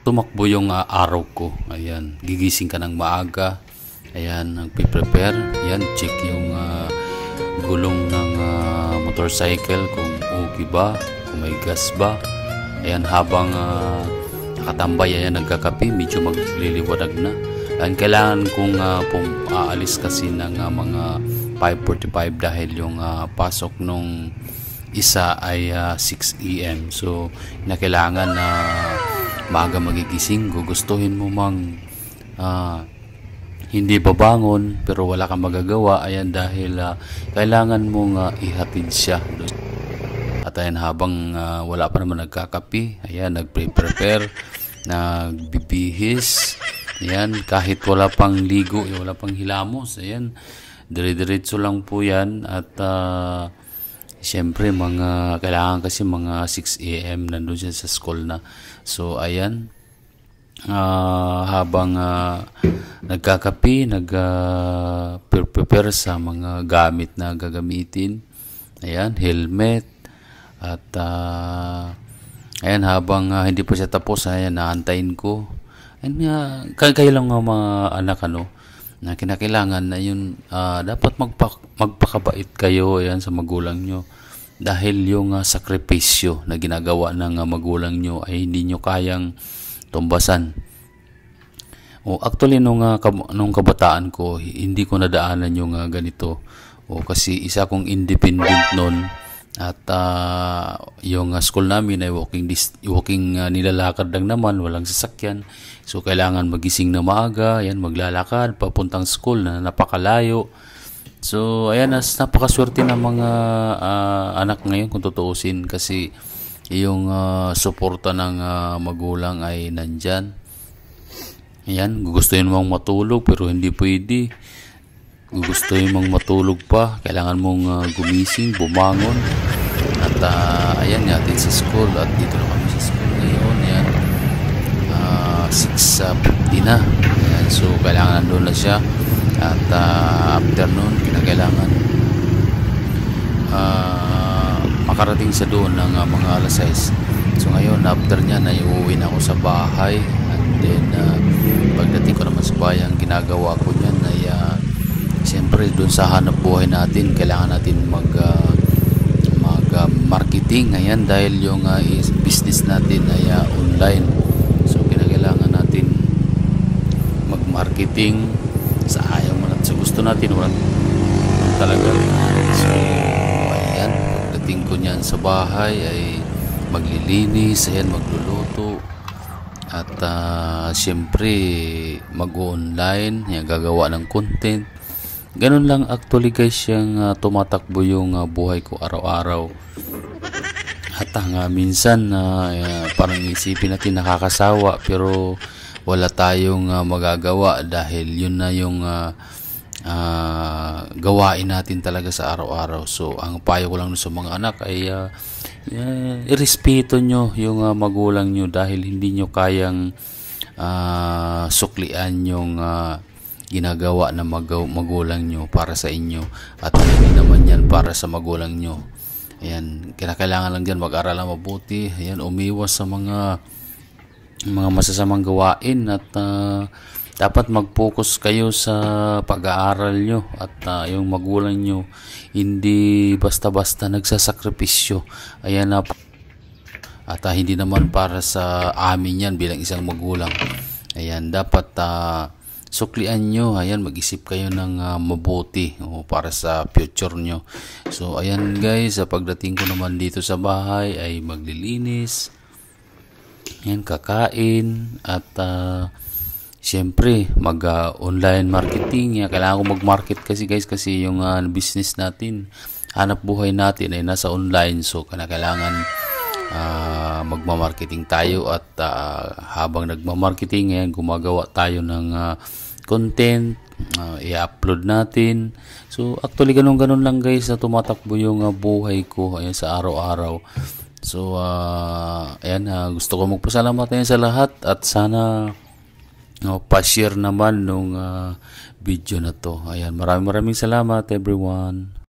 tumakbo yung araw ko. Ayan, gigising ka ng maaga. Ayan, nagpe-prepare. Ayan, check yung gulong ng motorcycle kung okay ba, kung may gas ba. Ayan, habang nakatambay, ayan, nagkakape, medyo magliliwanag na. Ayan, kailangan kong aalis kasi ng mga 5:45 dahil yung pasok nung isa ay 6 AM. So, na kailangan na maaga magigising. Gugustuhin mo mang hindi babangon pero wala kang magagawa. Ayan, dahil kailangan mong ihatid siya. At ayan, habang wala pa naman nagkakape, ayan, nagpe-prepare, nagbibihis. Ayan, kahit wala pang ligo, wala pang hilamos. Ayan, dire-diretso lang po yan. At siyempre, kailangan kasi mga 6 AM nandun siya sa school na. So, ayan, habang nagkakape, nag-prepare sa mga gamit na gagamitin. Ayan, helmet. At ayan, habang hindi pa siya tapos, ayan, naantayin ko. Ayan, kayo lang mga anak, na kinakailangan na yun, dapat magpakabait kayo, ayan, sa magulang nyo. Dahil yung sakripisyo na ginagawa ng magulang nyo ay hindi nyo kayang tumbasan. Actually, nung kabataan ko, hindi ko nadaanan yung ganito. Kasi isa kong independent noon. At yung school namin ay walking nilalakad lang naman, walang sasakyan. So, kailangan magising na maaga, ayan, maglalakad, papuntang school na napakalayo. So, ayan, napakaswerte ng mga anak ngayon kung tutuusin kasi yung suporta ng magulang ay nandyan. Ayan, gugustuhin mong matulog pero hindi pwede. Gugustuhin mong matulog pa, kailangan mong gumising, bumangon. At ayan, natin sa school. At dito na kami sa school ngayon. Ayan, 6:50 na. Ayan, so kailangan nandun na siya. At afternoon, kinakailangan makarating sa doon ng mga alas 6. So ngayon, after niya, uuwi na ako sa bahay. And then, pagdating ko naman sa bahay, ang ginagawa ko niyan ay siyempre doon sa hanap buhay natin, kailangan natin mag-marketing. Ayan, dahil yung business natin ay online. So, kinakailangan natin mag-marketing sa ayaw mo natin, sa gusto natin, wala talaga. So, ayan, pagdating ko niyan sa bahay ay maglilinis, ayan, magluluto. At siyempre mag-online, gagawa ng content. Ganun lang actually guys yung tumatakbo yung buhay ko araw-araw. At minsan parang isipin natin nakakasawa pero wala tayong magagawa dahil yun na yung gawain natin talaga sa araw-araw. So ang payo ko lang sa mga anak ay irespeto nyo yung magulang nyo dahil hindi nyo kayang suklian yung ginagawa ng magulang nyo para sa inyo at hindi naman yan para sa magulang nyo. Ayan, kinakailangan lang dyan mag-aral na mabuti. Ayan, umiwas sa mga masasamang gawain at dapat mag-focus kayo sa pag-aaral nyo at yung magulang nyo hindi basta-basta nagsasakripisyo. Ayan na at hindi naman para sa amin yan bilang isang magulang. Ayan, dapat suklian nyo, ayan, mag-isip kayo ng mabuti para sa future nyo. So, ayan guys, pagdating ko naman dito sa bahay ay maglilinis, ayan, kakain, at siyempre, mag-online marketing. Kailangan ko mag-market kasi guys, kasi yung business natin, hanap buhay natin ay nasa online. So, kailangan magmamarketing tayo at habang nagmamarketing, ayan, gumagawa tayo ng content, i-upload natin. So actually ganun lang guys na tumatakbo yung buhay ko ayan sa araw-araw. So ayan, gusto ko magpasalamat ngayon sa lahat at sana pa-share naman nung video na to. Ayan, maraming salamat everyone.